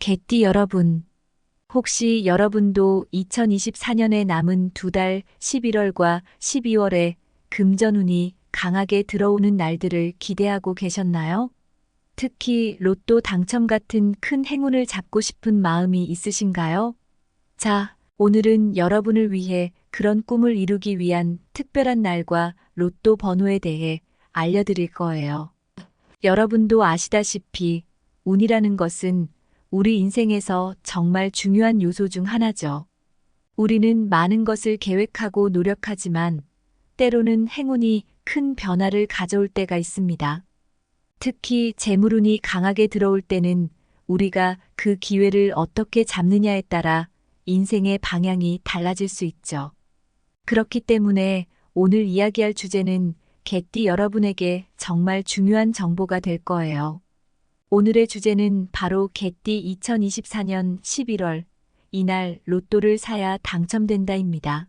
개띠 여러분, 혹시 여러분도 2024년에 남은 두 달 11월과 12월에 금전운이 강하게 들어오는 날들을 기대하고 계셨나요? 특히 로또 당첨 같은 큰 행운을 잡고 싶은 마음이 있으신가요? 자, 오늘은 여러분을 위해 그런 꿈을 이루기 위한 특별한 날과 로또 번호에 대해 알려드릴 거예요. 여러분도 아시다시피 운이라는 것은 우리 인생에서 정말 중요한 요소 중 하나죠. 우리는 많은 것을 계획하고 노력하지만 때로는 행운이 큰 변화를 가져올 때가 있습니다. 특히 재물운이 강하게 들어올 때는 우리가 그 기회를 어떻게 잡느냐에 따라 인생의 방향이 달라질 수 있죠. 그렇기 때문에 오늘 이야기할 주제는 개띠 여러분에게 정말 중요한 정보가 될 거예요. 오늘의 주제는 바로 개띠 2024년 11월, 이날 로또를 사야 당첨된다입니다.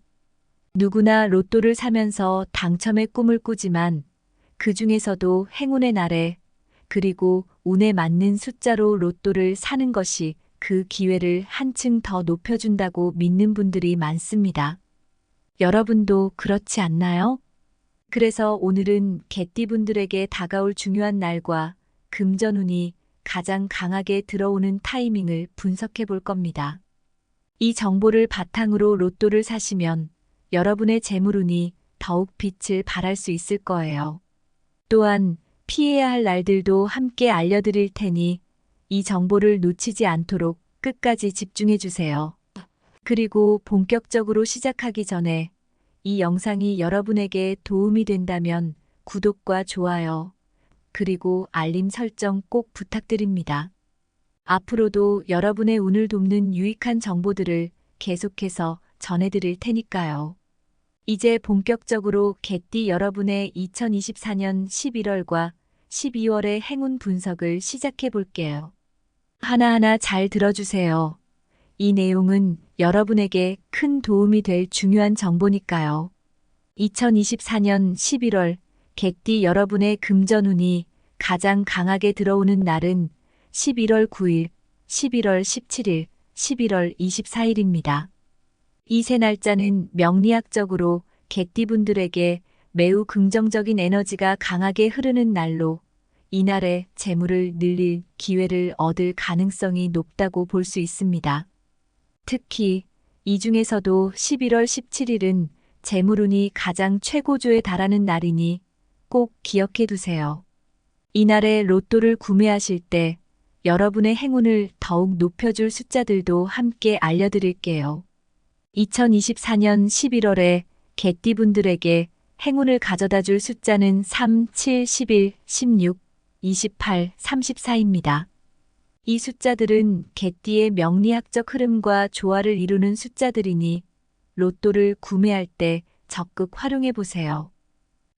누구나 로또를 사면서 당첨의 꿈을 꾸지만 그 중에서도 행운의 날에 그리고 운에 맞는 숫자로 로또를 사는 것이 그 기회를 한층 더 높여준다고 믿는 분들이 많습니다. 여러분도 그렇지 않나요? 그래서 오늘은 개띠분들에게 다가올 중요한 날과 금전운이 가장 강하게 들어오는 타이밍을 분석해 볼 겁니다. 이 정보를 바탕으로 로또를 사시면 여러분의 재물운이 더욱 빛을 발할 수 있을 거예요. 또한 피해야 할 날들도 함께 알려드릴 테니 이 정보를 놓치지 않도록 끝까지 집중해 주세요. 그리고 본격적으로 시작하기 전에 이 영상이 여러분에게 도움이 된다면 구독과 좋아요, 그리고 알림 설정 꼭 부탁드립니다. 앞으로도 여러분의 운을 돕는 유익한 정보들을 계속해서 전해드릴 테니까요. 이제 본격적으로 개띠 여러분의 2024년 11월과 12월의 행운 분석을 시작해 볼게요. 하나하나 잘 들어주세요. 이 내용은 여러분에게 큰 도움이 될 중요한 정보니까요. 2024년 11월 개띠 여러분의 금전운이 가장 강하게 들어오는 날은 11월 9일, 11월 17일, 11월 24일입니다. 이 세 날짜는 명리학적으로 개띠분들에게 매우 긍정적인 에너지가 강하게 흐르는 날로 이날에 재물을 늘릴 기회를 얻을 가능성이 높다고 볼 수 있습니다. 특히 이 중에서도 11월 17일은 재물운이 가장 최고조에 달하는 날이니 꼭 기억해 두세요. 이날에 로또를 구매하실 때 여러분의 행운을 더욱 높여줄 숫자들도 함께 알려드릴게요. 2024년 11월에 개띠분들에게 행운을 가져다 줄 숫자는 3, 7, 11, 16, 28, 34입니다. 이 숫자들은 개띠의 명리학적 흐름과 조화를 이루는 숫자들이니 로또를 구매할 때 적극 활용해 보세요.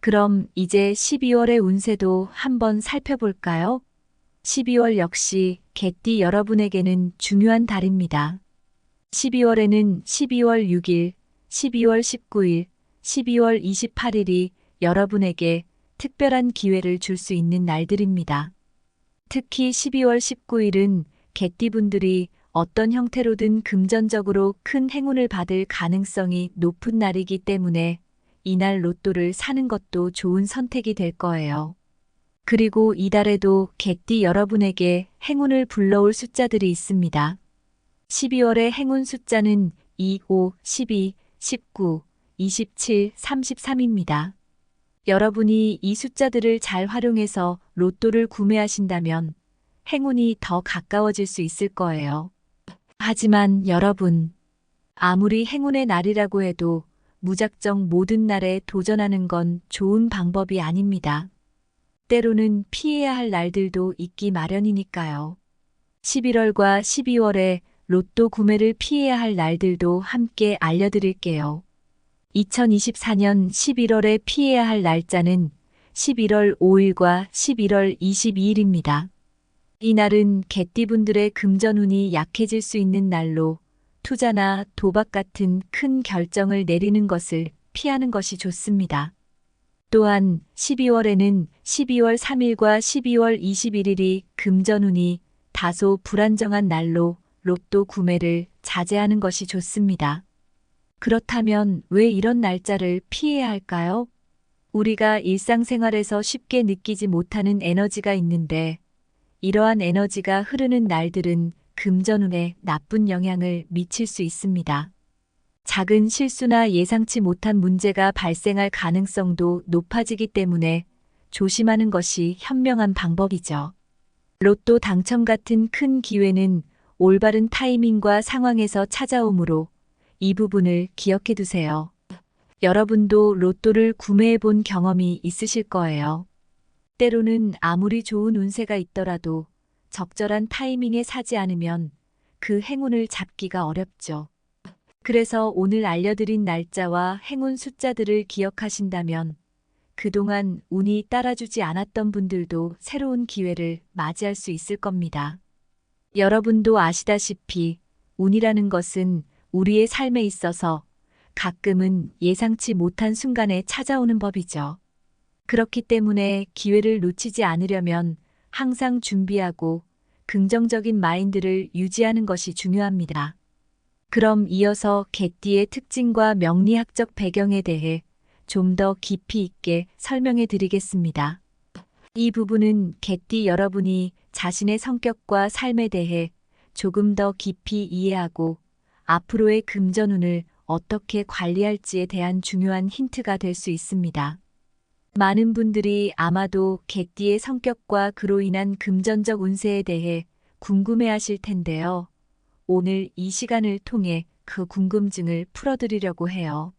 그럼 이제 12월의 운세도 한번 살펴볼까요? 12월 역시 개띠 여러분에게는 중요한 달입니다. 12월에는 12월 6일, 12월 19일, 12월 28일이 여러분에게 특별한 기회를 줄 수 있는 날들입니다. 특히 12월 19일은 개띠분들이 어떤 형태로든 금전적으로 큰 행운을 받을 가능성이 높은 날이기 때문에 이날 로또를 사는 것도 좋은 선택이 될 거예요. 그리고 이달에도 개띠 여러분에게 행운을 불러올 숫자들이 있습니다. 12월의 행운 숫자는 2, 5, 12, 19, 27, 33입니다. 여러분이 이 숫자들을 잘 활용해서 로또를 구매하신다면 행운이 더 가까워질 수 있을 거예요. 하지만 여러분, 아무리 행운의 날이라고 해도 무작정 모든 날에 도전하는 건 좋은 방법이 아닙니다. 때로는 피해야 할 날들도 있기 마련이니까요. 11월과 12월에 로또 구매를 피해야 할 날들도 함께 알려드릴게요. 2024년 11월에 피해야 할 날짜는 11월 5일과 11월 22일입니다. 이날은 개띠분들의 금전운이 약해질 수 있는 날로 투자나 도박 같은 큰 결정을 내리는 것을 피하는 것이 좋습니다. 또한 12월에는 12월 3일과 12월 21일이 금전운이 다소 불안정한 날로 로또 구매를 자제하는 것이 좋습니다. 그렇다면 왜 이런 날짜를 피해야 할까요? 우리가 일상생활에서 쉽게 느끼지 못하는 에너지가 있는데 이러한 에너지가 흐르는 날들은 금전운에 나쁜 영향을 미칠 수 있습니다. 작은 실수나 예상치 못한 문제가 발생할 가능성도 높아지기 때문에 조심하는 것이 현명한 방법이죠. 로또 당첨 같은 큰 기회는 올바른 타이밍과 상황에서 찾아오므로 이 부분을 기억해 두세요. 여러분도 로또를 구매해 본 경험이 있으실 거예요. 때로는 아무리 좋은 운세가 있더라도 적절한 타이밍에 사지 않으면 그 행운을 잡기가 어렵죠. 그래서 오늘 알려드린 날짜와 행운 숫자들을 기억하신다면 그동안 운이 따라주지 않았던 분들도 새로운 기회를 맞이할 수 있을 겁니다. 여러분도 아시다시피 운이라는 것은 우리의 삶에 있어서 가끔은 예상치 못한 순간에 찾아오는 법이죠. 그렇기 때문에 기회를 놓치지 않으려면 항상 준비하고 긍정적인 마인드를 유지하는 것이 중요합니다. 그럼 이어서 개띠의 특징과 명리학적 배경에 대해 좀 더 깊이 있게 설명해 드리겠습니다. 이 부분은 개띠 여러분이 자신의 성격과 삶에 대해 조금 더 깊이 이해하고 앞으로의 금전운을 어떻게 관리할지에 대한 중요한 힌트가 될 수 있습니다. 많은 분들이 아마도 개띠의 성격과 그로 인한 금전적 운세에 대해 궁금해하실 텐데요. 오늘 이 시간을 통해 그 궁금증을 풀어드리려고 해요.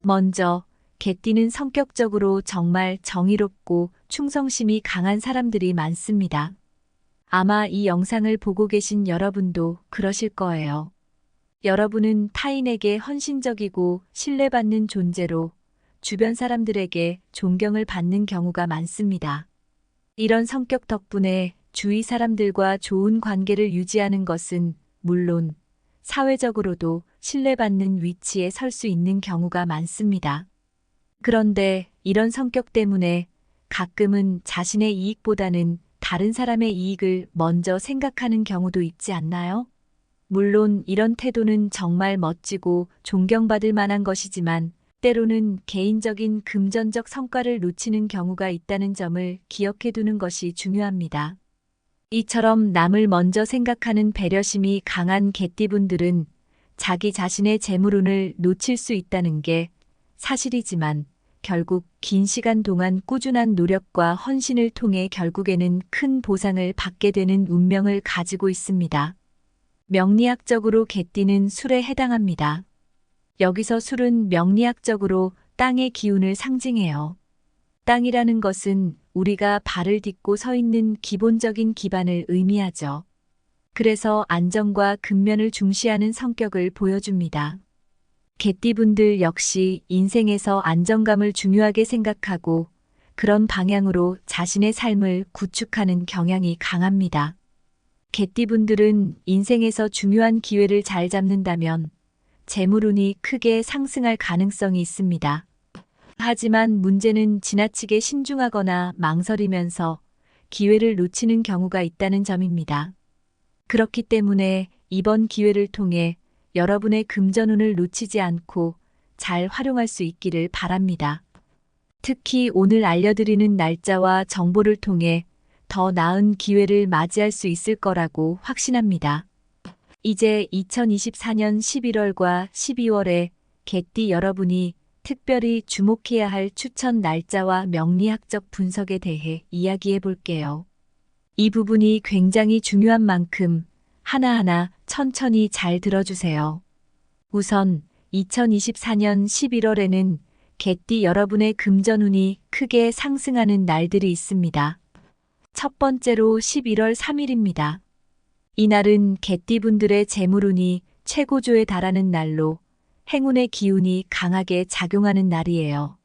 먼저 개띠는 성격적으로 정말 정의롭고 충성심이 강한 사람들이 많습니다. 아마 이 영상을 보고 계신 여러분도 그러실 거예요. 여러분은 타인에게 헌신적이고 신뢰받는 존재로 주변 사람들에게 존경을 받는 경우가 많습니다. 이런 성격 덕분에 주위 사람들과 좋은 관계를 유지하는 것은 물론 사회적으로도 신뢰받는 위치에 설 수 있는 경우가 많습니다. 그런데 이런 성격 때문에 가끔은 자신의 이익보다는 다른 사람의 이익을 먼저 생각하는 경우도 있지 않나요? 물론 이런 태도는 정말 멋지고 존경받을 만한 것이지만 때로는 개인적인 금전적 성과를 놓치는 경우가 있다는 점을 기억해 두는 것이 중요합니다. 이처럼 남을 먼저 생각하는 배려심이 강한 개띠분들은 자기 자신의 재물운을 놓칠 수 있다는 게 사실이지만 결국 긴 시간 동안 꾸준한 노력과 헌신을 통해 결국에는 큰 보상을 받게 되는 운명을 가지고 있습니다. 명리학적으로 개띠는 술에 해당합니다. 여기서 술은 명리학적으로 땅의 기운을 상징해요. 땅이라는 것은 우리가 발을 딛고 서 있는 기본적인 기반을 의미하죠. 그래서 안정과 근면을 중시하는 성격을 보여줍니다. 개띠분들 역시 인생에서 안정감을 중요하게 생각하고 그런 방향으로 자신의 삶을 구축하는 경향이 강합니다. 개띠분들은 인생에서 중요한 기회를 잘 잡는다면 재물운이 크게 상승할 가능성이 있습니다. 하지만 문제는 지나치게 신중하거나 망설이면서 기회를 놓치는 경우가 있다는 점입니다. 그렇기 때문에 이번 기회를 통해 여러분의 금전운을 놓치지 않고 잘 활용할 수 있기를 바랍니다. 특히 오늘 알려드리는 날짜와 정보를 통해 더 나은 기회를 맞이할 수 있을 거라고 확신합니다. 이제 2024년 11월과 12월에 개띠 여러분이 특별히 주목해야 할 추천 날짜와 명리학적 분석에 대해 이야기해 볼게요. 이 부분이 굉장히 중요한 만큼 하나하나 천천히 잘 들어주세요. 우선 2024년 11월에는 개띠 여러분의 금전운이 크게 상승하는 날들이 있습니다. 첫 번째로 11월 3일입니다. 이날은 개띠분들의 재물운이 최고조에 달하는 날로 행운의 기운이 강하게 작용하는 날이에요.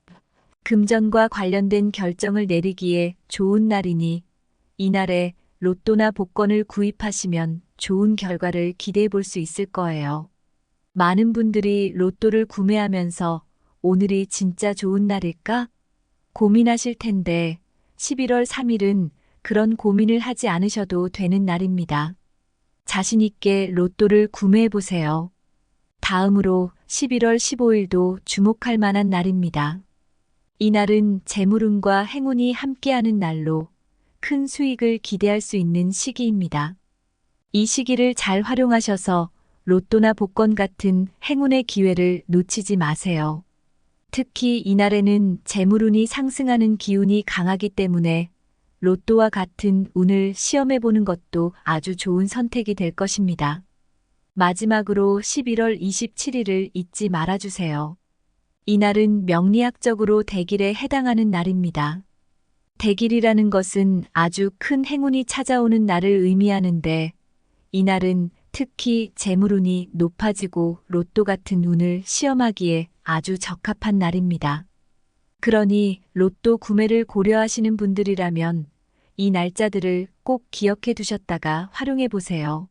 금전과 관련된 결정을 내리기에 좋은 날이니 이날에 로또나 복권을 구입하시면 좋은 결과를 기대해 볼 수 있을 거예요. 많은 분들이 로또를 구매하면서 오늘이 진짜 좋은 날일까? 고민하실 텐데 11월 3일은 그런 고민을 하지 않으셔도 되는 날입니다. 자신있게 로또를 구매해 보세요. 다음으로 11월 15일도 주목할 만한 날입니다. 이날은 재물운과 행운이 함께하는 날로 큰 수익을 기대할 수 있는 시기입니다. 이 시기를 잘 활용하셔서 로또나 복권 같은 행운의 기회를 놓치지 마세요. 특히 이날에는 재물운이 상승하는 기운이 강하기 때문에 로또와 같은 운을 시험해 보는 것도 아주 좋은 선택이 될 것입니다. 마지막으로 11월 27일을 잊지 말아주세요. 이날은 명리학적으로 대길에 해당하는 날입니다. 대길이라는 것은 아주 큰 행운이 찾아오는 날을 의미하는데 이날은 특히 재물운이 높아지고 로또 같은 운을 시험하기에 아주 적합한 날입니다. 그러니 로또 구매를 고려하시는 분들이라면 이 날짜들을 꼭 기억해 두셨다가 활용해 보세요.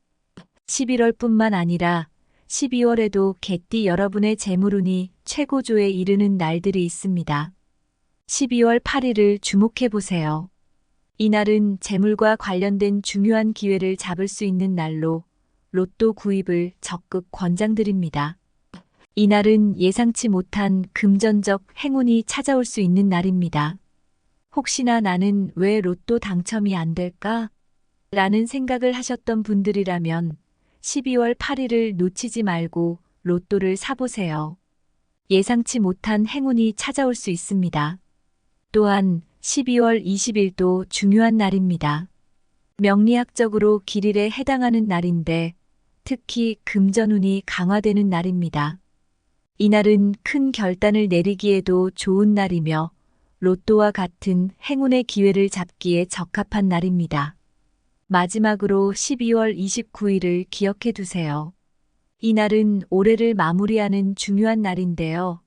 11월뿐만 아니라 12월에도 개띠 여러분의 재물운이 최고조에 이르는 날들이 있습니다. 12월 8일을 주목해 보세요. 이날은 재물과 관련된 중요한 기회를 잡을 수 있는 날로 로또 구입을 적극 권장드립니다. 이날은 예상치 못한 금전적 행운이 찾아올 수 있는 날입니다. 혹시나 나는 왜 로또 당첨이 안 될까? 라는 생각을 하셨던 분들이라면 12월 8일을 놓치지 말고 로또를 사보세요. 예상치 못한 행운이 찾아올 수 있습니다. 또한 12월 20일도 중요한 날입니다. 명리학적으로 길일에 해당하는 날인데 특히 금전운이 강화되는 날입니다. 이날은 큰 결단을 내리기에도 좋은 날이며 로또와 같은 행운의 기회를 잡기에 적합한 날입니다. 마지막으로 12월 29일을 기억해 두세요. 이날은 올해를 마무리하는 중요한 날인데요.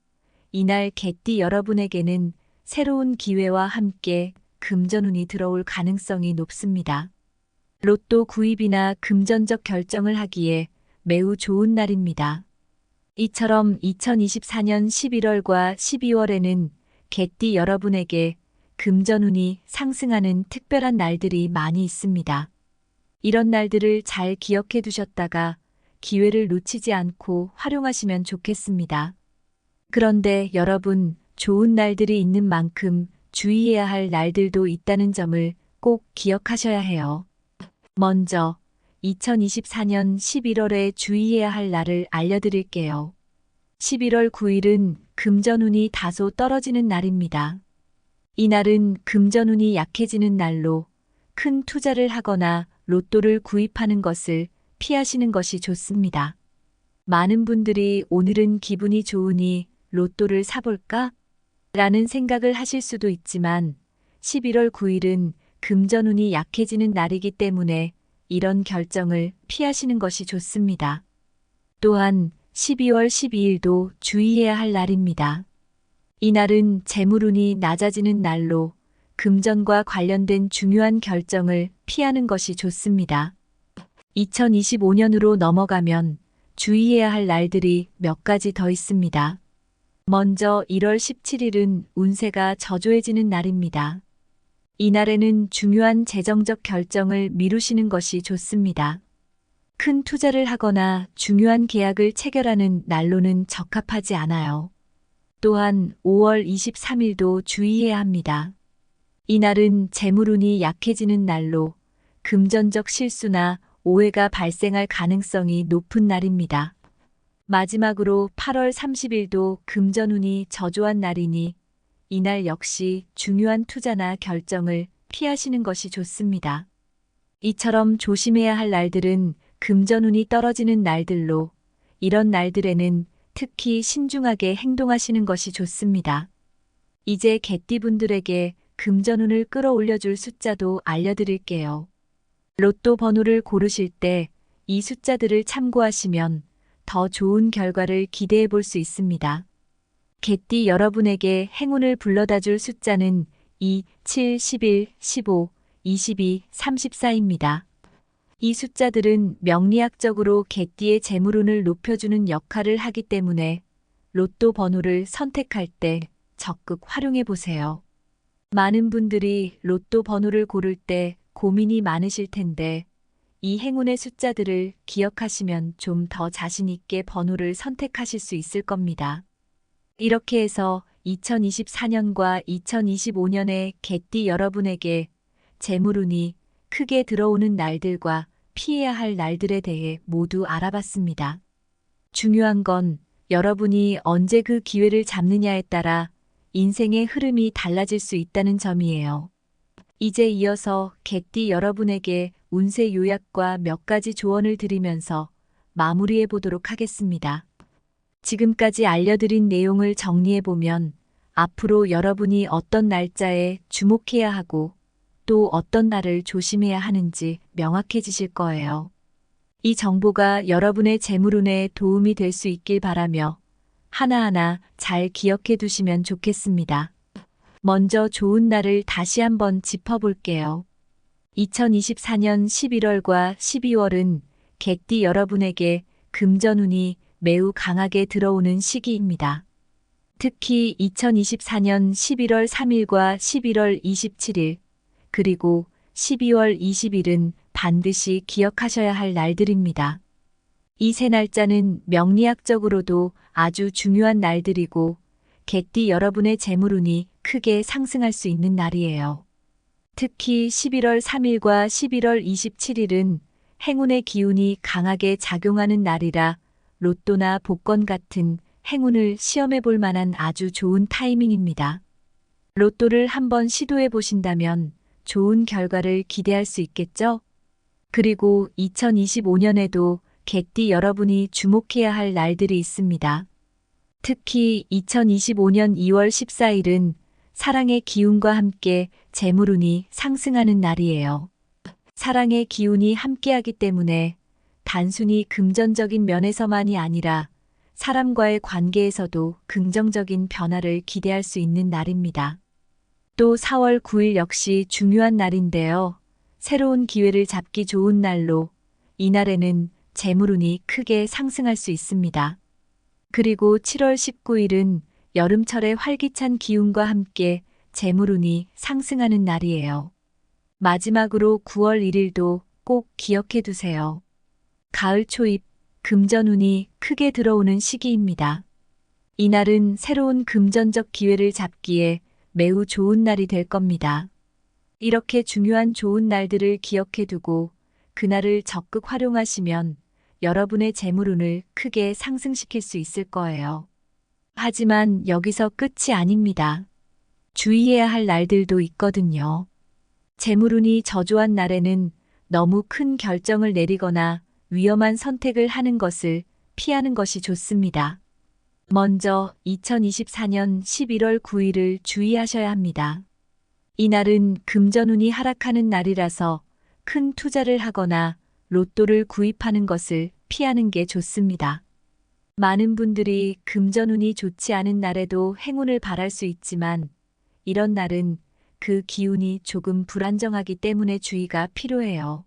이날 개띠 여러분에게는 새로운 기회와 함께 금전운이 들어올 가능성이 높습니다. 로또 구입이나 금전적 결정을 하기에 매우 좋은 날입니다. 이처럼 2024년 11월과 12월에는 개띠 여러분에게 금전운이 상승하는 특별한 날들이 많이 있습니다. 이런 날들을 잘 기억해 두셨다가 기회를 놓치지 않고 활용하시면 좋겠습니다. 그런데 여러분, 좋은 날들이 있는 만큼 주의해야 할 날들도 있다는 점을 꼭 기억하셔야 해요. 먼저 2024년 11월에 주의해야 할 날을 알려드릴게요. 11월 9일은 금전운이 다소 떨어지는 날입니다. 이날은 금전운이 약해지는 날로 큰 투자를 하거나 로또를 구입하는 것을 피하시는 것이 좋습니다. 많은 분들이 오늘은 기분이 좋으니 로또를 사볼까? 라는 생각을 하실 수도 있지만 11월 9일은 금전운이 약해지는 날이기 때문에 이런 결정을 피하시는 것이 좋습니다. 또한 12월 12일도 주의해야 할 날입니다. 이날은 재물운이 낮아지는 날로 금전과 관련된 중요한 결정을 피하는 것이 좋습니다. 2025년으로 넘어가면 주의해야 할 날들이 몇 가지 더 있습니다. 먼저 1월 17일은 운세가 저조해지는 날입니다. 이날에는 중요한 재정적 결정을 미루시는 것이 좋습니다. 큰 투자를 하거나 중요한 계약을 체결하는 날로는 적합하지 않아요. 또한 5월 23일도 주의해야 합니다. 이날은 재물운이 약해지는 날로 금전적 실수나 오해가 발생할 가능성이 높은 날입니다. 마지막으로 8월 30일도 금전운이 저조한 날이니 이날 역시 중요한 투자나 결정을 피하시는 것이 좋습니다. 이처럼 조심해야 할 날들은 금전운이 떨어지는 날들로 이런 날들에는 특히 신중하게 행동하시는 것이 좋습니다. 이제 개띠분들에게 금전운을 끌어올려줄 숫자도 알려드릴게요. 로또 번호를 고르실 때 이 숫자들을 참고하시면 더 좋은 결과를 기대해 볼 수 있습니다. 개띠 여러분에게 행운을 불러다 줄 숫자는 2, 7, 11, 15, 22, 34입니다. 이 숫자들은 명리학적으로 개띠의 재물운을 높여주는 역할을 하기 때문에 로또 번호를 선택할 때 적극 활용해 보세요. 많은 분들이 로또 번호를 고를 때 고민이 많으실 텐데 이 행운의 숫자들을 기억하시면 좀 더 자신 있게 번호를 선택하실 수 있을 겁니다. 이렇게 해서 2024년과 2025년의 개띠 여러분에게 재물운이 크게 들어오는 날들과 피해야 할 날들에 대해 모두 알아봤습니다. 중요한 건 여러분이 언제 그 기회를 잡느냐에 따라 인생의 흐름이 달라질 수 있다는 점이에요. 이제 이어서 개띠 여러분에게 운세 요약과 몇 가지 조언을 드리면서 마무리해 보도록 하겠습니다. 지금까지 알려드린 내용을 정리해보면 앞으로 여러분이 어떤 날짜에 주목해야 하고 또 어떤 날을 조심해야 하는지 명확해지실 거예요. 이 정보가 여러분의 재물운에 도움이 될 수 있길 바라며 하나하나 잘 기억해 두시면 좋겠습니다. 먼저 좋은 날을 다시 한번 짚어볼게요. 2024년 11월과 12월은 개띠 여러분에게 금전운이 매우 강하게 들어오는 시기입니다. 특히 2024년 11월 3일과 11월 27일, 그리고 12월 20일은 반드시 기억하셔야 할 날들입니다. 이 세 날짜는 명리학적으로도 아주 중요한 날들이고 개띠 여러분의 재물운이 크게 상승할 수 있는 날이에요. 특히 11월 3일과 11월 27일은 행운의 기운이 강하게 작용하는 날이라 로또나 복권 같은 행운을 시험해 볼 만한 아주 좋은 타이밍입니다. 로또를 한번 시도해 보신다면 좋은 결과를 기대할 수 있겠죠? 그리고 2025년에도 개띠 여러분이 주목해야 할 날들이 있습니다. 특히 2025년 2월 14일은 사랑의 기운과 함께 재물운이 상승하는 날이에요. 사랑의 기운이 함께하기 때문에 단순히 금전적인 면에서만이 아니라 사람과의 관계에서도 긍정적인 변화를 기대할 수 있는 날입니다. 또 4월 9일 역시 중요한 날인데요. 새로운 기회를 잡기 좋은 날로 이날에는 재물운이 크게 상승할 수 있습니다. 그리고 7월 19일은 여름철의 활기찬 기운과 함께 재물운이 상승하는 날이에요. 마지막으로 9월 1일도 꼭 기억해 두세요. 가을 초입, 금전운이 크게 들어오는 시기입니다. 이날은 새로운 금전적 기회를 잡기에 매우 좋은 날이 될 겁니다. 이렇게 중요한 좋은 날들을 기억해 두고 그날을 적극 활용하시면 여러분의 재물운을 크게 상승시킬 수 있을 거예요. 하지만 여기서 끝이 아닙니다. 주의해야 할 날들도 있거든요. 재물운이 저조한 날에는 너무 큰 결정을 내리거나 위험한 선택을 하는 것을 피하는 것이 좋습니다. 먼저 2024년 11월 9일을 주의하셔야 합니다. 이날은 금전운이 하락하는 날이라서 큰 투자를 하거나 로또를 구입하는 것을 피하는 게 좋습니다. 많은 분들이 금전운이 좋지 않은 날에도 행운을 바랄 수 있지만 이런 날은 그 기운이 조금 불안정하기 때문에 주의가 필요해요.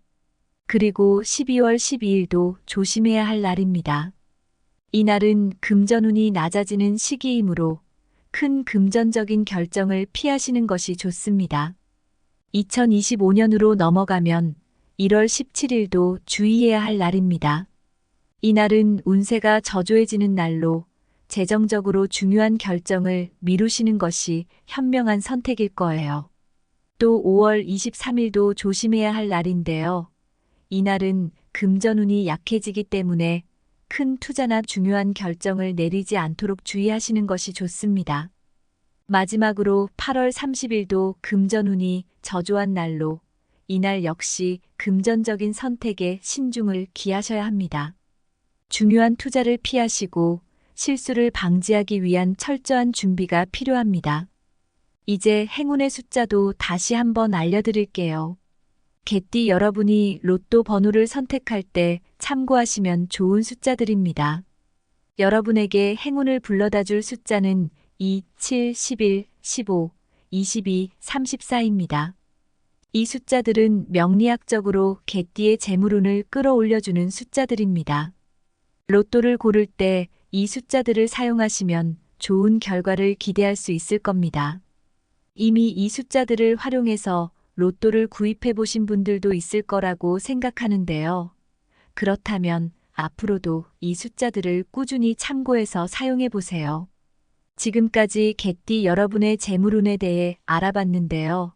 그리고 12월 12일도 조심해야 할 날입니다. 이날은 금전운이 낮아지는 시기이므로 큰 금전적인 결정을 피하시는 것이 좋습니다. 2025년으로 넘어가면 1월 17일도 주의해야 할 날입니다. 이날은 운세가 저조해지는 날로 재정적으로 중요한 결정을 미루시는 것이 현명한 선택일 거예요. 또 5월 23일도 조심해야 할 날인데요. 이날은 금전운이 약해지기 때문에 큰 투자나 중요한 결정을 내리지 않도록 주의하시는 것이 좋습니다. 마지막으로 8월 30일도 금전운이 저조한 날로 이날 역시 금전적인 선택에 신중을 기하셔야 합니다. 중요한 투자를 피하시고 실수를 방지하기 위한 철저한 준비가 필요합니다. 이제 행운의 숫자도 다시 한번 알려드릴게요. 개띠 여러분이 로또 번호를 선택할 때 참고하시면 좋은 숫자들입니다. 여러분에게 행운을 불러다 줄 숫자는 2, 7, 11, 15, 22, 34입니다. 이 숫자들은 명리학적으로 개띠의 재물운을 끌어올려주는 숫자들입니다. 로또를 고를 때 이 숫자들을 사용하시면 좋은 결과를 기대할 수 있을 겁니다. 이미 이 숫자들을 활용해서 로또를 구입해 보신 분들도 있을 거라고 생각하는데요. 그렇다면 앞으로도 이 숫자들을 꾸준히 참고해서 사용해 보세요. 지금까지 개띠 여러분의 재물운에 대해 알아봤는데요.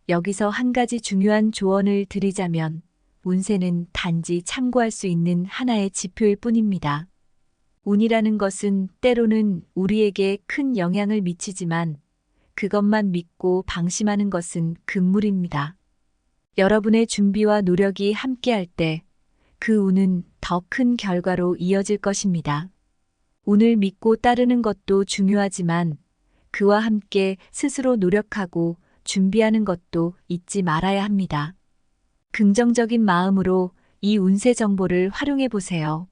여기서 한 가지 중요한 조언을 드리자면 운세는 단지 참고할 수 있는 하나의 지표일 뿐입니다. 운이라는 것은 때로는 우리에게 큰 영향을 미치지만 그것만 믿고 방심하는 것은 금물입니다. 여러분의 준비와 노력이 함께할 때 그 운은 더 큰 결과로 이어질 것입니다. 운을 믿고 따르는 것도 중요하지만 그와 함께 스스로 노력하고 준비하는 것도 잊지 말아야 합니다. 긍정적인 마음으로 이 운세 정보를 활용해 보세요.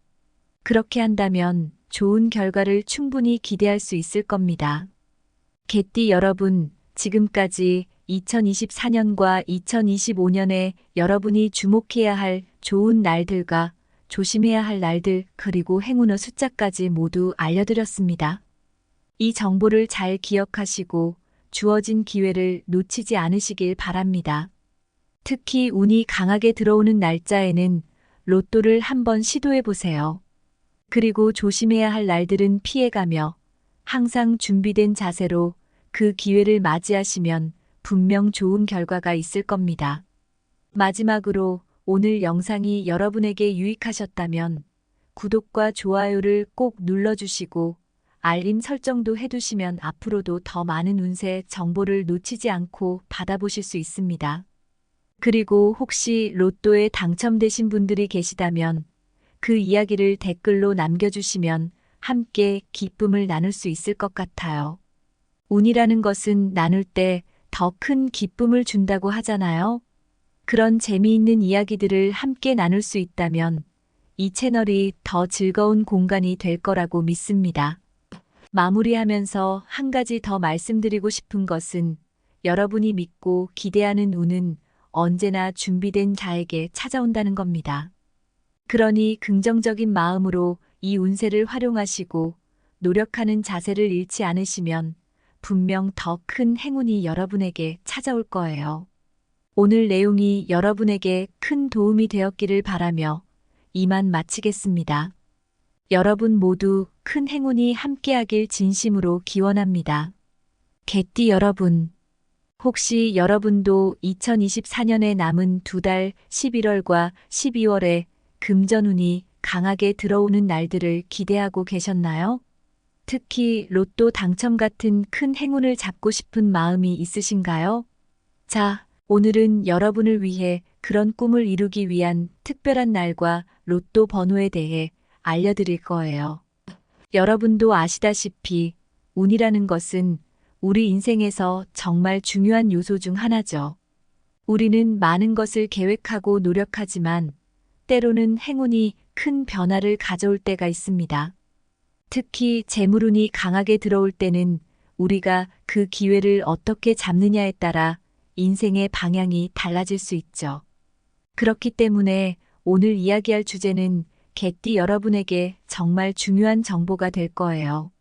그렇게 한다면 좋은 결과를 충분히 기대할 수 있을 겁니다. 개띠 여러분, 지금까지 2024년과 2025년에 여러분이 주목해야 할 좋은 날들과 조심해야 할 날들 그리고 행운의 숫자까지 모두 알려드렸습니다. 이 정보를 잘 기억하시고 주어진 기회를 놓치지 않으시길 바랍니다. 특히 운이 강하게 들어오는 날짜에는 로또를 한번 시도해 보세요. 그리고 조심해야 할 날들은 피해가며 항상 준비된 자세로 그 기회를 맞이하시면 분명 좋은 결과가 있을 겁니다. 마지막으로 오늘 영상이 여러분에게 유익하셨다면 구독과 좋아요를 꼭 눌러주시고 알림 설정도 해두시면 앞으로도 더 많은 운세 정보를 놓치지 않고 받아보실 수 있습니다. 그리고 혹시 로또에 당첨되신 분들이 계시다면 그 이야기를 댓글로 남겨주시면 함께 기쁨을 나눌 수 있을 것 같아요. 운이라는 것은 나눌 때 더 큰 기쁨을 준다고 하잖아요. 그런 재미있는 이야기들을 함께 나눌 수 있다면 이 채널이 더 즐거운 공간이 될 거라고 믿습니다. 마무리하면서 한 가지 더 말씀드리고 싶은 것은 여러분이 믿고 기대하는 운은 언제나 준비된 자에게 찾아온다는 겁니다. 그러니 긍정적인 마음으로 이 운세를 활용하시고 노력하는 자세를 잃지 않으시면 분명 더 큰 행운이 여러분에게 찾아올 거예요. 오늘 내용이 여러분에게 큰 도움이 되었기를 바라며 이만 마치겠습니다. 여러분 모두 큰 행운이 함께하길 진심으로 기원합니다. 개띠 여러분, 혹시 여러분도 2024년에 남은 2달 11월과 12월에 금전운이 강하게 들어오는 날들을 기대하고 계셨나요? 특히 로또 당첨 같은 큰 행운을 잡고 싶은 마음이 있으신가요? 자, 오늘은 여러분을 위해 그런 꿈을 이루기 위한 특별한 날과 로또 번호에 대해 알려드릴 거예요. 여러분도 아시다시피 운이라는 것은 우리 인생에서 정말 중요한 요소 중 하나죠. 우리는 많은 것을 계획하고 노력하지만 때로는 행운이 큰 변화를 가져올 때가 있습니다. 특히 재물운이 강하게 들어올 때는 우리가 그 기회를 어떻게 잡느냐에 따라 인생의 방향이 달라질 수 있죠. 그렇기 때문에 오늘 이야기할 주제는 개띠 여러분에게 정말 중요한 정보가 될 거예요.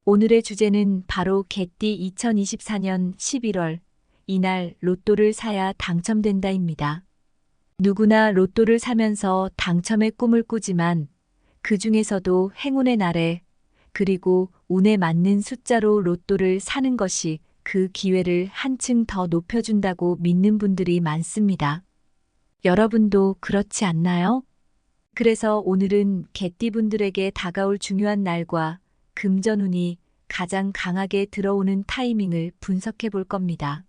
오늘의 주제는 바로 개띠 2024년 11월 이날 로또를 사야 당첨된다입니다. 누구나 로또를 사면서 당첨의 꿈을 꾸지만 그 중에서도 행운의 날에 그리고 운에 맞는 숫자로 로또를 사는 것이 그 기회를 한층 더 높여준다고 믿는 분들이 많습니다. 여러분도 그렇지 않나요? 그래서 오늘은 개띠분들에게 다가올 중요한 날과 금전운이 가장 강하게 들어오는 타이밍을 분석해 볼 겁니다.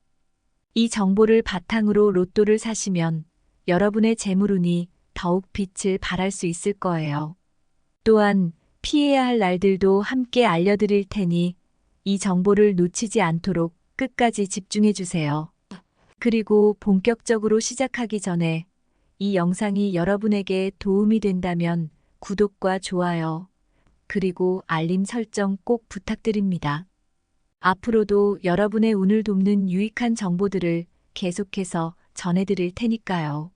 이 정보를 바탕으로 로또를 사시면 여러분의 재물운이 더욱 빛을 발할 수 있을 거예요. 또한 피해야 할 날들도 함께 알려드릴 테니 이 정보를 놓치지 않도록 끝까지 집중해 주세요. 그리고 본격적으로 시작하기 전에 이 영상이 여러분에게 도움이 된다면 구독과 좋아요, 그리고 알림 설정 꼭 부탁드립니다. 앞으로도 여러분의 운을 돕는 유익한 정보들을 계속해서 전해드릴 테니까요.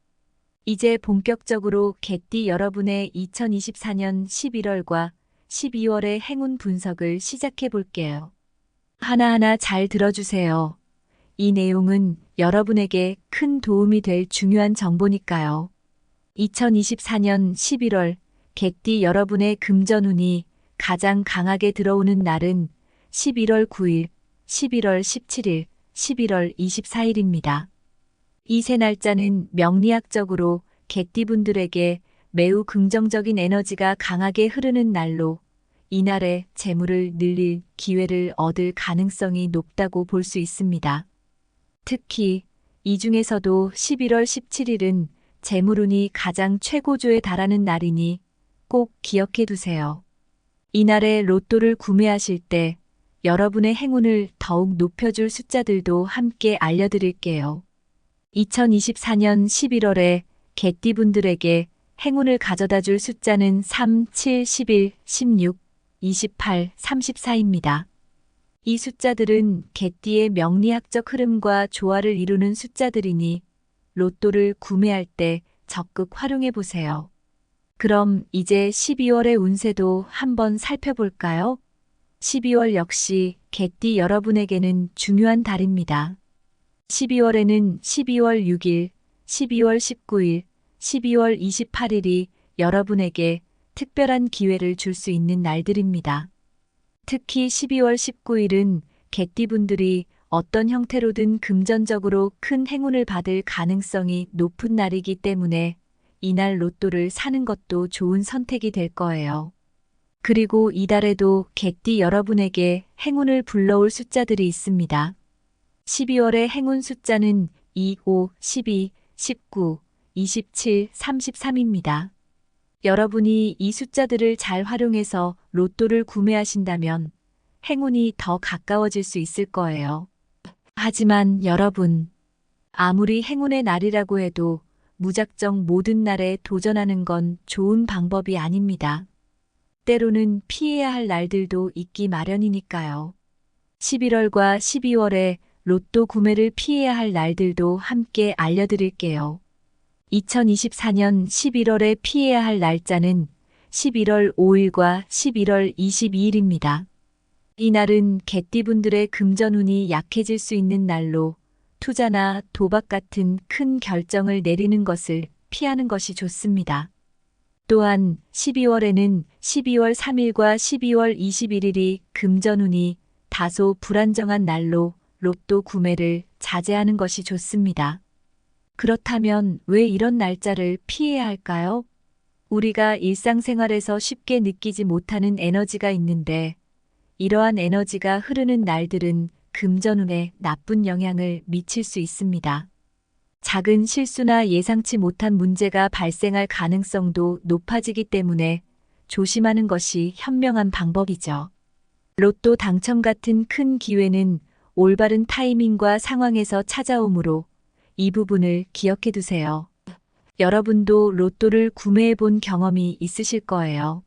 이제 본격적으로 개띠 여러분의 2024년 11월과 12월의 행운 분석을 시작해 볼게요. 하나하나 잘 들어주세요. 이 내용은 여러분에게 큰 도움이 될 중요한 정보니까요. 2024년 11월 개띠 여러분의 금전운이 가장 강하게 들어오는 날은 11월 9일, 11월 17일, 11월 24일입니다. 이 세 날짜는 명리학적으로 개띠분들에게 매우 긍정적인 에너지가 강하게 흐르는 날로 이날에 재물을 늘릴 기회를 얻을 가능성이 높다고 볼 수 있습니다. 특히 이 중에서도 11월 17일은 재물운이 가장 최고조에 달하는 날이니 꼭 기억해 두세요. 이날에 로또를 구매하실 때 여러분의 행운을 더욱 높여줄 숫자들도 함께 알려드릴게요. 2024년 11월에 개띠분들에게 행운을 가져다 줄 숫자는 3, 7, 11, 16, 28, 34입니다. 이 숫자들은 개띠의 명리학적 흐름과 조화를 이루는 숫자들이니 로또를 구매할 때 적극 활용해 보세요. 그럼 이제 12월의 운세도 한번 살펴볼까요? 12월 역시 개띠 여러분에게는 중요한 달입니다. 12월에는 12월 6일, 12월 19일, 12월 28일이 여러분에게 특별한 기회를 줄 수 있는 날들입니다. 특히 12월 19일은 개띠분들이 어떤 형태로든 금전적으로 큰 행운을 받을 가능성이 높은 날이기 때문에 이날 로또를 사는 것도 좋은 선택이 될 거예요. 그리고 이달에도 개띠 여러분에게 행운을 불러올 숫자들이 있습니다. 12월의 행운 숫자는 2, 5, 12, 19, 27, 33입니다. 여러분이 이 숫자들을 잘 활용해서 로또를 구매하신다면 행운이 더 가까워질 수 있을 거예요. 하지만 여러분, 아무리 행운의 날이라고 해도 무작정 모든 날에 도전하는 건 좋은 방법이 아닙니다. 때로는 피해야 할 날들도 있기 마련이니까요. 11월과 12월에 로또 구매를 피해야 할 날들도 함께 알려드릴게요. 2024년 11월에 피해야 할 날짜는 11월 5일과 11월 22일입니다. 이날은 개띠분들의 금전운이 약해질 수 있는 날로 투자나 도박 같은 큰 결정을 내리는 것을 피하는 것이 좋습니다. 또한 12월에는 12월 3일과 12월 21일이 금전운이 다소 불안정한 날로 로또 구매를 자제하는 것이 좋습니다. 그렇다면 왜 이런 날짜를 피해야 할까요? 우리가 일상생활에서 쉽게 느끼지 못하는 에너지가 있는데 이러한 에너지가 흐르는 날들은 금전운에 나쁜 영향을 미칠 수 있습니다. 작은 실수나 예상치 못한 문제가 발생할 가능성도 높아지기 때문에 조심하는 것이 현명한 방법이죠. 로또 당첨 같은 큰 기회는 올바른 타이밍과 상황에서 찾아오므로 이 부분을 기억해 두세요. 여러분도 로또를 구매해 본 경험이 있으실 거예요.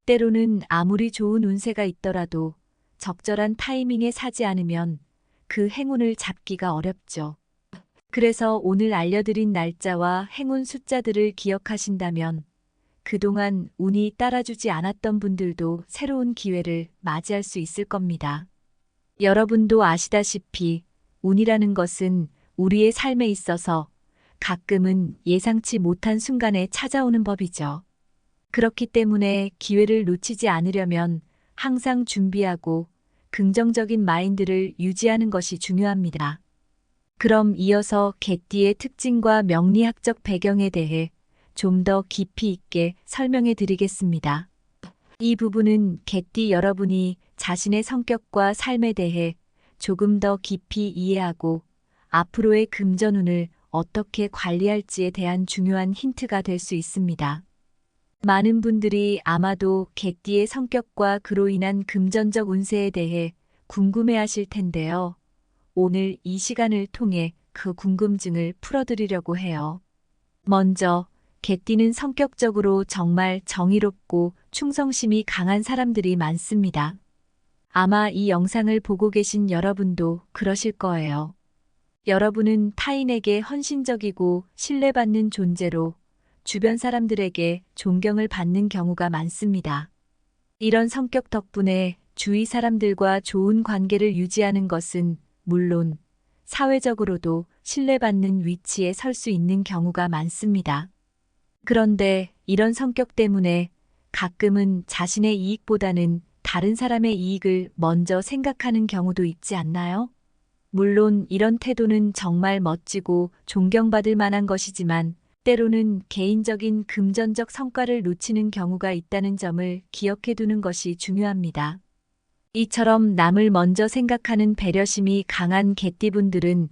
때로는 아무리 좋은 운세가 있더라도 적절한 타이밍에 사지 않으면 그 행운을 잡기가 어렵죠. 그래서 오늘 알려드린 날짜와 행운 숫자들을 기억하신다면 그동안 운이 따라주지 않았던 분들도 새로운 기회를 맞이할 수 있을 겁니다. 여러분도 아시다시피 운이라는 것은 우리의 삶에 있어서 가끔은 예상치 못한 순간에 찾아오는 법이죠. 그렇기 때문에 기회를 놓치지 않으려면 항상 준비하고 긍정적인 마인드를 유지하는 것이 중요합니다. 그럼 이어서 개띠의 특징과 명리학적 배경에 대해 좀 더 깊이 있게 설명해 드리겠습니다. 이 부분은 개띠 여러분이 자신의 성격과 삶에 대해 조금 더 깊이 이해하고 앞으로의 금전운을 어떻게 관리할지에 대한 중요한 힌트가 될 수 있습니다. 많은 분들이 아마도 개띠의 성격과 그로 인한 금전적 운세에 대해 궁금해하실 텐데요. 오늘 이 시간을 통해 그 궁금증을 풀어드리려고 해요. 먼저 개띠는 성격적으로 정말 정의롭고 충성심이 강한 사람들이 많습니다. 아마 이 영상을 보고 계신 여러분도 그러실 거예요. 여러분은 타인에게 헌신적이고 신뢰받는 존재로 주변 사람들에게 존경을 받는 경우가 많습니다. 이런 성격 덕분에 주위 사람들과 좋은 관계를 유지하는 것은 물론 사회적으로도 신뢰받는 위치에 설 수 있는 경우가 많습니다. 그런데 이런 성격 때문에 가끔은 자신의 이익보다는 다른 사람의 이익을 먼저 생각하는 경우도 있지 않나요? 물론 이런 태도는 정말 멋지고 존경받을 만한 것이지만 때로는 개인적인 금전적 성과를 놓치는 경우가 있다는 점을 기억해 두는 것이 중요합니다. 이처럼 남을 먼저 생각하는 배려심이 강한 개띠분들은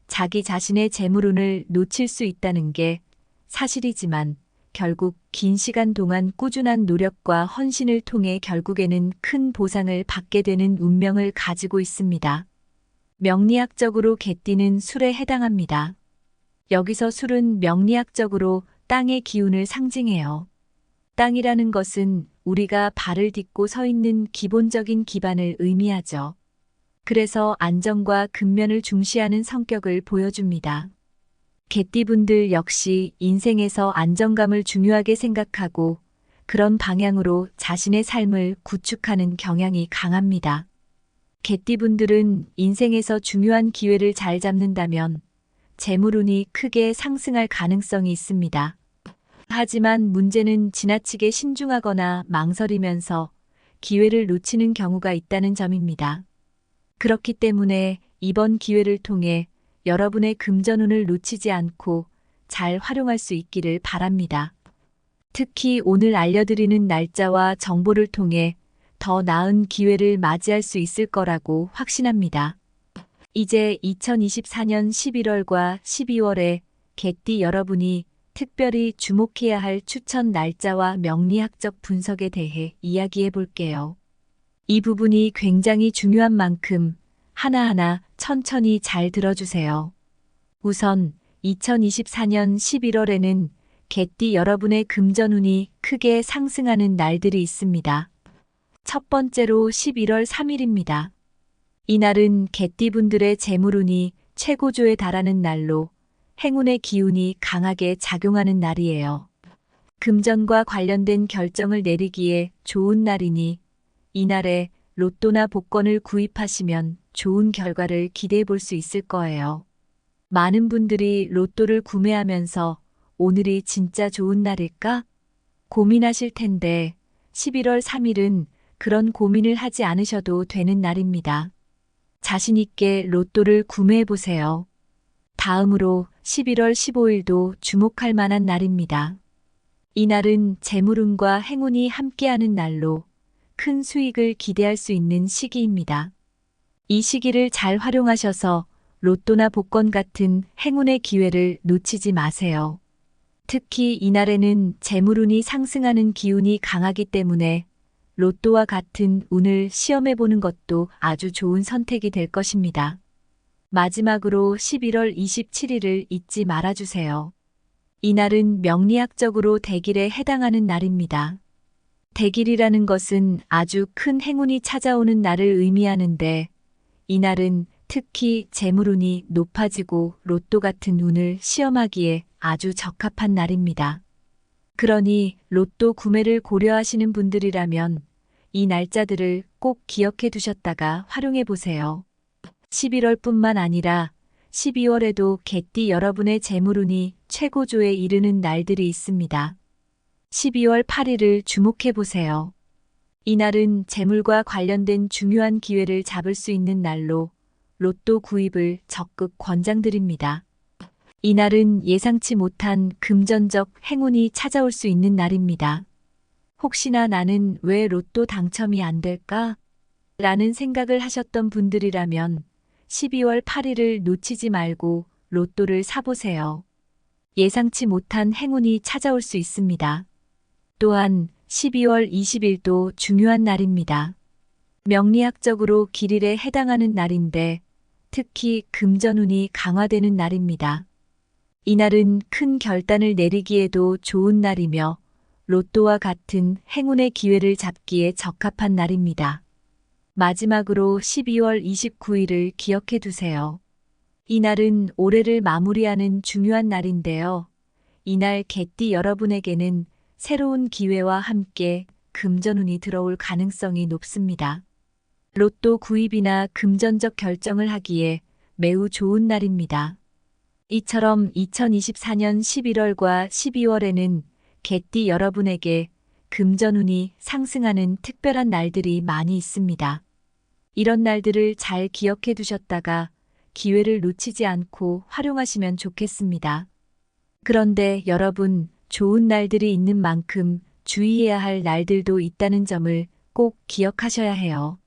자기 자신의 재물운을 놓칠 수 있다는 게 사실이지만 결국 긴 시간 동안 꾸준한 노력과 헌신을 통해 결국에는 큰 보상을 받게 되는 운명을 가지고 있습니다. 명리학적으로 개띠는 술에 해당합니다. 여기서 술은 명리학적으로 땅의 기운을 상징해요. 땅이라는 것은 우리가 발을 딛고 서 있는 기본적인 기반을 의미하죠. 그래서 안정과 근면을 중시하는 성격을 보여줍니다. 개띠분들 역시 인생에서 안정감을 중요하게 생각하고 그런 방향으로 자신의 삶을 구축하는 경향이 강합니다. 개띠분들은 인생에서 중요한 기회를 잘 잡는다면 재물운이 크게 상승할 가능성이 있습니다. 하지만 문제는 지나치게 신중하거나 망설이면서 기회를 놓치는 경우가 있다는 점입니다. 그렇기 때문에 이번 기회를 통해 여러분의 금전운을 놓치지 않고 잘 활용할 수 있기를 바랍니다. 특히 오늘 알려드리는 날짜와 정보를 통해 더 나은 기회를 맞이할 수 있을 거라고 확신합니다. 이제 2024년 11월과 12월에 개띠 여러분이 특별히 주목해야 할 추천 날짜와 명리학적 분석에 대해 이야기해 볼게요. 이 부분이 굉장히 중요한 만큼 하나하나 천천히 잘 들어주세요. 우선 2024년 11월에는 개띠 여러분의 금전운이 크게 상승하는 날들이 있습니다. 첫 번째로 11월 3일입니다. 이날은 개띠분들의 재물운이 최고조에 달하는 날로 행운의 기운이 강하게 작용하는 날이에요. 금전과 관련된 결정을 내리기에 좋은 날이니 이날에 로또나 복권을 구입하시면 좋은 결과를 기대해 볼 수 있을 거예요. 많은 분들이 로또를 구매하면서 오늘이 진짜 좋은 날일까? 고민하실 텐데 11월 3일은 그런 고민을 하지 않으셔도 되는 날입니다. 자신 있게 로또를 구매해 보세요. 다음으로 11월 15일도 주목할 만한 날입니다. 이날은 재물운과 행운이 함께하는 날로 큰 수익을 기대할 수 있는 시기입니다. 이 시기를 잘 활용하셔서 로또나 복권 같은 행운의 기회를 놓치지 마세요. 특히 이날에는 재물운이 상승하는 기운이 강하기 때문에 로또와 같은 운을 시험해 보는 것도 아주 좋은 선택이 될 것입니다. 마지막으로 11월 27일을 잊지 말아주세요. 이날은 명리학적으로 대길에 해당하는 날입니다. 대길이라는 것은 아주 큰 행운이 찾아오는 날을 의미하는데 이날은 특히 재물운이 높아지고 로또 같은 운을 시험하기에 아주 적합한 날입니다. 그러니 로또 구매를 고려하시는 분들이라면 이 날짜들을 꼭 기억해 두셨다가 활용해 보세요. 11월뿐만 아니라 12월에도 개띠 여러분의 재물운이 최고조에 이르는 날들이 있습니다. 12월 8일을 주목해 보세요. 이날은 재물과 관련된 중요한 기회를 잡을 수 있는 날로 로또 구입을 적극 권장드립니다. 이날은 예상치 못한 금전적 행운이 찾아올 수 있는 날입니다. 혹시나 나는 왜 로또 당첨이 안 될까? 라는 생각을 하셨던 분들이라면 12월 8일을 놓치지 말고 로또를 사보세요. 예상치 못한 행운이 찾아올 수 있습니다. 또한 12월 20일도 중요한 날입니다. 명리학적으로 길일에 해당하는 날인데 특히 금전운이 강화되는 날입니다. 이날은 큰 결단을 내리기에도 좋은 날이며 로또와 같은 행운의 기회를 잡기에 적합한 날입니다. 마지막으로 12월 29일을 기억해 두세요. 이날은 올해를 마무리하는 중요한 날인데요. 이날 개띠 여러분에게는 새로운 기회와 함께 금전운이 들어올 가능성이 높습니다. 로또 구입이나 금전적 결정을 하기에 매우 좋은 날입니다. 이처럼 2024년 11월과 12월에는 개띠 여러분에게 금전운이 상승하는 특별한 날들이 많이 있습니다. 이런 날들을 잘 기억해 두셨다가 기회를 놓치지 않고 활용하시면 좋겠습니다. 그런데 여러분, 좋은 날들이 있는 만큼 주의해야 할 날들도 있다는 점을 꼭 기억하셔야 해요.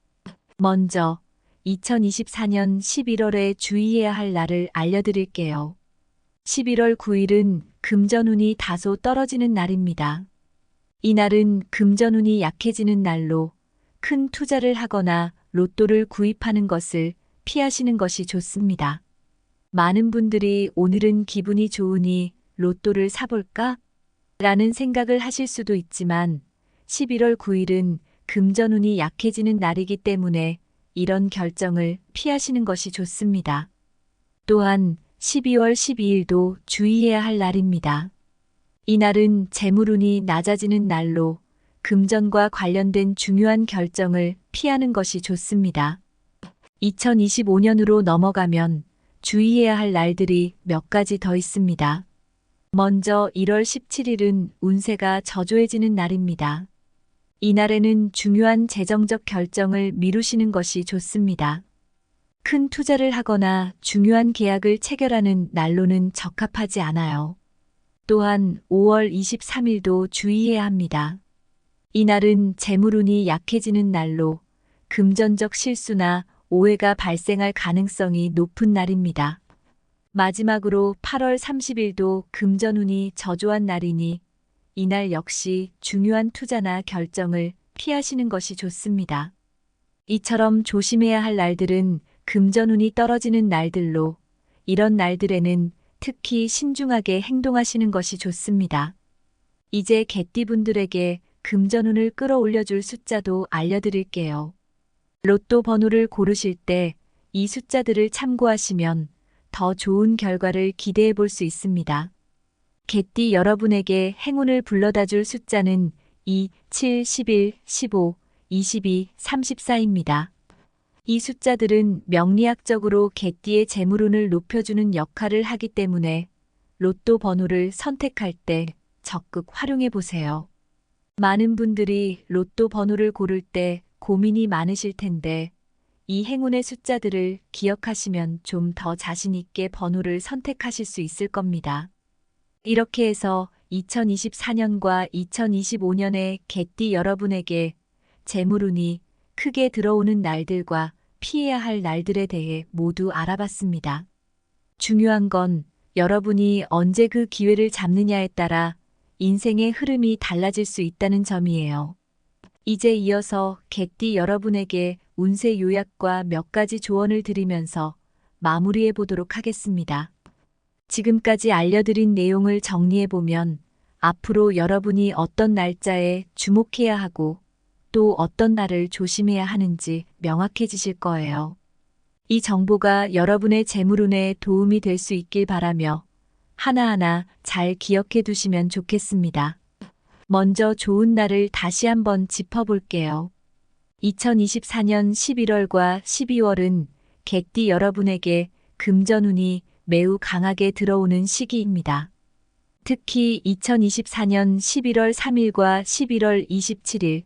먼저 2024년 11월에 주의해야 할 날을 알려드릴게요. 11월 9일은 금전운이 다소 떨어지는 날입니다. 이날은 금전운이 약해지는 날로 큰 투자를 하거나 로또를 구입하는 것을 피하시는 것이 좋습니다. 많은 분들이 오늘은 기분이 좋으니 로또를 사볼까? 라는 생각을 하실 수도 있지만 11월 9일은 금전운이 약해지는 날이기 때문에 이런 결정을 피하시는 것이 좋습니다. 또한 12월 12일도 주의해야 할 날입니다. 이날은 재물운이 낮아지는 날로 금전과 관련된 중요한 결정을 피하는 것이 좋습니다. 2025년으로 넘어가면 주의해야 할 날들이 몇 가지 더 있습니다. 먼저 1월 17일은 운세가 저조해지는 날입니다. 이날에는 중요한 재정적 결정을 미루시는 것이 좋습니다. 큰 투자를 하거나 중요한 계약을 체결하는 날로는 적합하지 않아요. 또한 5월 23일도 주의해야 합니다. 이날은 재물운이 약해지는 날로 금전적 실수나 오해가 발생할 가능성이 높은 날입니다. 마지막으로 8월 30일도 금전운이 저조한 날이니 이날 역시 중요한 투자나 결정을 피하시는 것이 좋습니다. 이처럼 조심해야 할 날들은 금전운이 떨어지는 날들로 이런 날들에는 특히 신중하게 행동하시는 것이 좋습니다. 이제 개띠분들에게 금전운을 끌어올려줄 숫자도 알려드릴게요. 로또 번호를 고르실 때 이 숫자들을 참고하시면 더 좋은 결과를 기대해 볼 수 있습니다. 개띠 여러분에게 행운을 불러다 줄 숫자는 2, 7, 11, 15, 22, 34입니다. 이 숫자들은 명리학적으로 개띠의 재물운을 높여주는 역할을 하기 때문에 로또 번호를 선택할 때 적극 활용해 보세요. 많은 분들이 로또 번호를 고를 때 고민이 많으실 텐데 이 행운의 숫자들을 기억하시면 좀 더 자신 있게 번호를 선택하실 수 있을 겁니다. 이렇게 해서 2024년과 2025년의 개띠 여러분에게 재물운이 크게 들어오는 날들과 피해야 할 날들에 대해 모두 알아봤습니다. 중요한 건 여러분이 언제 그 기회를 잡느냐에 따라 인생의 흐름이 달라질 수 있다는 점이에요. 이제 이어서 개띠 여러분에게 운세 요약과 몇 가지 조언을 드리면서 마무리해 보도록 하겠습니다. 지금까지 알려드린 내용을 정리해보면 앞으로 여러분이 어떤 날짜에 주목해야 하고 또 어떤 날을 조심해야 하는지 명확해지실 거예요. 이 정보가 여러분의 재물운에 도움이 될 수 있길 바라며 하나하나 잘 기억해 두시면 좋겠습니다. 먼저 좋은 날을 다시 한번 짚어볼게요. 2024년 11월과 12월은 개띠 여러분에게 금전운이 매우 강하게 들어오는 시기입니다. 특히 2024년 11월 3일과 11월 27일,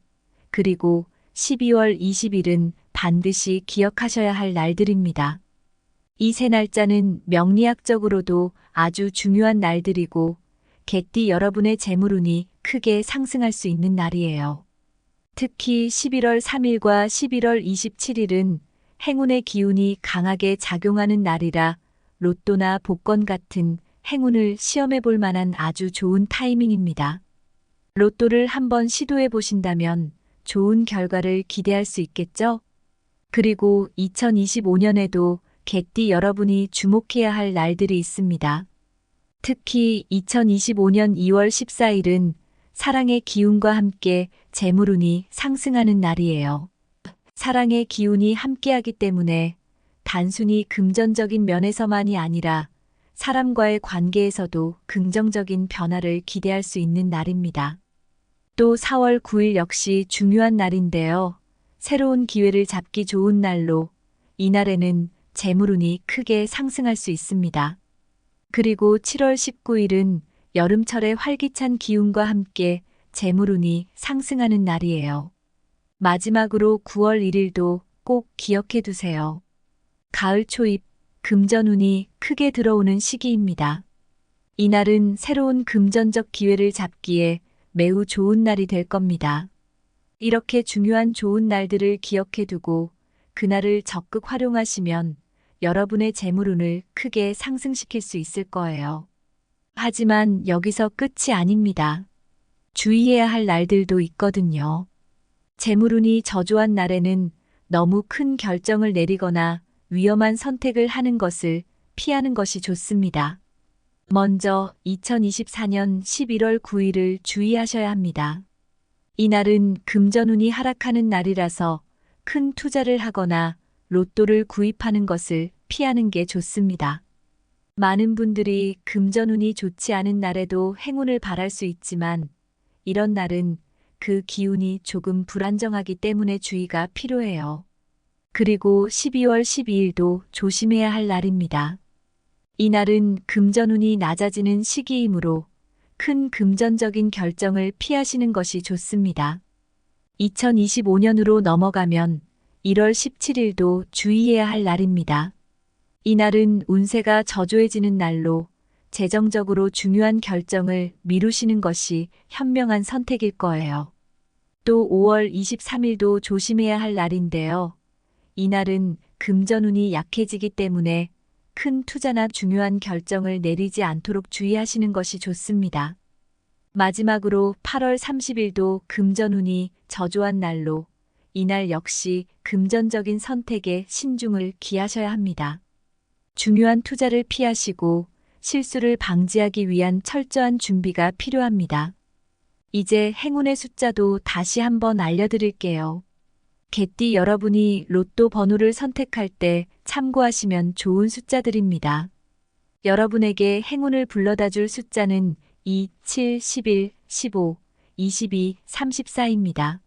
그리고 12월 20일은 반드시 기억하셔야 할 날들입니다. 이 세 날짜는 명리학적으로도 아주 중요한 날들이고 개띠 여러분의 재물운이 크게 상승할 수 있는 날이에요. 특히 11월 3일과 11월 27일은 행운의 기운이 강하게 작용하는 날이라 로또나 복권 같은 행운을 시험해 볼 만한 아주 좋은 타이밍입니다. 로또를 한번 시도해 보신다면 좋은 결과를 기대할 수 있겠죠? 그리고 2025년에도 개띠 여러분이 주목해야 할 날들이 있습니다. 특히 2025년 2월 14일은 사랑의 기운과 함께 재물운이 상승하는 날이에요. 사랑의 기운이 함께하기 때문에 단순히 금전적인 면에서만이 아니라 사람과의 관계에서도 긍정적인 변화를 기대할 수 있는 날입니다. 또 4월 9일 역시 중요한 날인데요. 새로운 기회를 잡기 좋은 날로 이날에는 재물운이 크게 상승할 수 있습니다. 그리고 7월 19일은 여름철의 활기찬 기운과 함께 재물운이 상승하는 날이에요. 마지막으로 9월 1일도 꼭 기억해 두세요. 가을 초입, 금전운이 크게 들어오는 시기입니다. 이날은 새로운 금전적 기회를 잡기에 매우 좋은 날이 될 겁니다. 이렇게 중요한 좋은 날들을 기억해 두고 그날을 적극 활용하시면 여러분의 재물운을 크게 상승시킬 수 있을 거예요. 하지만 여기서 끝이 아닙니다. 주의해야 할 날들도 있거든요. 재물운이 저조한 날에는 너무 큰 결정을 내리거나 위험한 선택을 하는 것을 피하는 것이 좋습니다. 먼저 2024년 11월 9일을 주의하셔야 합니다. 이날은 금전운이 하락하는 날이라서 큰 투자를 하거나 로또를 구입하는 것을 피하는 게 좋습니다. 많은 분들이 금전운이 좋지 않은 날에도 행운을 바랄 수 있지만 이런 날은 그 기운이 조금 불안정하기 때문에 주의가 필요해요. 그리고 12월 12일도 조심해야 할 날입니다. 이날은 금전운이 낮아지는 시기이므로 큰 금전적인 결정을 피하시는 것이 좋습니다. 2025년으로 넘어가면 1월 17일도 주의해야 할 날입니다. 이날은 운세가 저조해지는 날로 재정적으로 중요한 결정을 미루시는 것이 현명한 선택일 거예요. 또 5월 23일도 조심해야 할 날인데요. 이날은 금전운이 약해지기 때문에 큰 투자나 중요한 결정을 내리지 않도록 주의하시는 것이 좋습니다. 마지막으로 8월 30일도 금전운이 저조한 날로 이날 역시 금전적인 선택에 신중을 기하셔야 합니다. 중요한 투자를 피하시고 실수를 방지하기 위한 철저한 준비가 필요합니다. 이제 행운의 숫자도 다시 한번 알려드릴게요. 개띠 여러분이 로또 번호를 선택할 때 참고하시면 좋은 숫자들입니다. 여러분에게 행운을 불러다 줄 숫자는 2, 7, 11, 15, 22, 34입니다.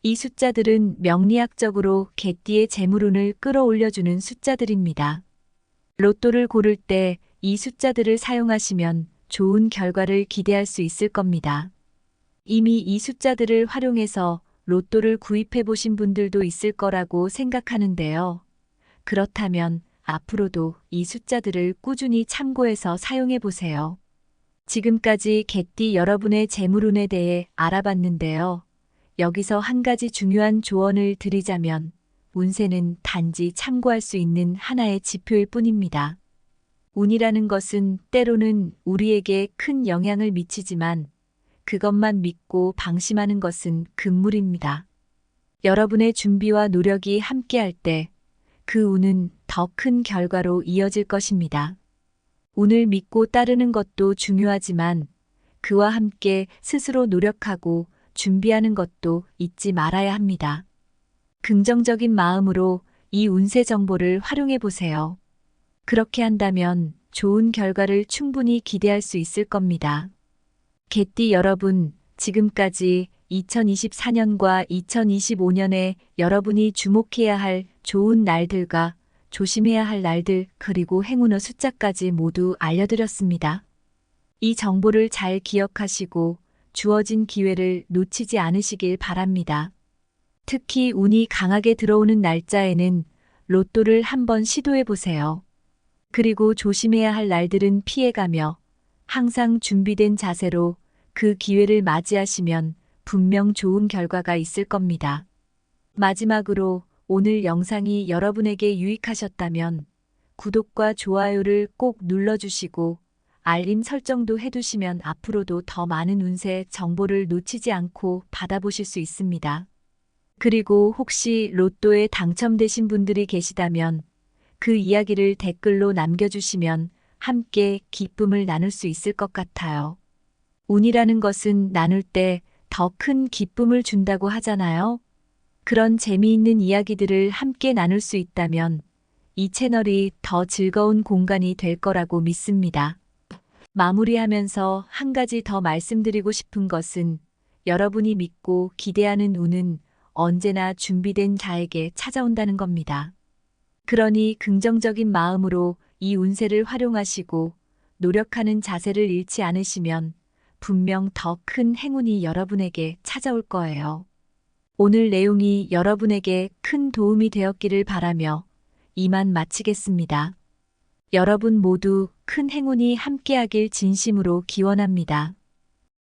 이 숫자들은 명리학적으로 개띠의 재물운을 끌어올려주는 숫자들입니다. 로또를 고를 때 이 숫자들을 사용하시면 좋은 결과를 기대할 수 있을 겁니다. 이미 이 숫자들을 활용해서 로또를 구입해 보신 분들도 있을 거라고 생각하는데요. 그렇다면 앞으로도 이 숫자들을 꾸준히 참고해서 사용해 보세요. 지금까지 개띠 여러분의 재물운에 대해 알아봤는데요. 여기서 한 가지 중요한 조언을 드리자면 운세는 단지 참고할 수 있는 하나의 지표일 뿐입니다. 운이라는 것은 때로는 우리에게 큰 영향을 미치지만 그것만 믿고 방심하는 것은 금물입니다. 여러분의 준비와 노력이 함께할 때 그 운은 더 큰 결과로 이어질 것입니다. 운을 믿고 따르는 것도 중요하지만 그와 함께 스스로 노력하고 준비하는 것도 잊지 말아야 합니다. 긍정적인 마음으로 이 운세 정보를 활용해 보세요. 그렇게 한다면 좋은 결과를 충분히 기대할 수 있을 겁니다. 개띠 여러분, 지금까지 2024년과 2025년에 여러분이 주목해야 할 좋은 날들과 조심해야 할 날들 그리고 행운의 숫자까지 모두 알려드렸습니다. 이 정보를 잘 기억하시고 주어진 기회를 놓치지 않으시길 바랍니다. 특히 운이 강하게 들어오는 날짜에는 로또를 한번 시도해 보세요. 그리고 조심해야 할 날들은 피해가며 항상 준비된 자세로 그 기회를 맞이하시면 분명 좋은 결과가 있을 겁니다. 마지막으로 오늘 영상이 여러분에게 유익하셨다면 구독과 좋아요를 꼭 눌러주시고 알림 설정도 해두시면 앞으로도 더 많은 운세 정보를 놓치지 않고 받아보실 수 있습니다. 그리고 혹시 로또에 당첨되신 분들이 계시다면 그 이야기를 댓글로 남겨주시면 함께 기쁨을 나눌 수 있을 것 같아요. 운이라는 것은 나눌 때 더 큰 기쁨을 준다고 하잖아요. 그런 재미있는 이야기들을 함께 나눌 수 있다면 이 채널이 더 즐거운 공간이 될 거라고 믿습니다. 마무리하면서 한 가지 더 말씀드리고 싶은 것은 여러분이 믿고 기대하는 운은 언제나 준비된 자에게 찾아온다는 겁니다. 그러니 긍정적인 마음으로 이 운세를 활용하시고 노력하는 자세를 잃지 않으시면 분명 더 큰 행운이 여러분에게 찾아올 거예요. 오늘 내용이 여러분에게 큰 도움이 되었기를 바라며 이만 마치겠습니다. 여러분 모두 큰 행운이 함께하길 진심으로 기원합니다.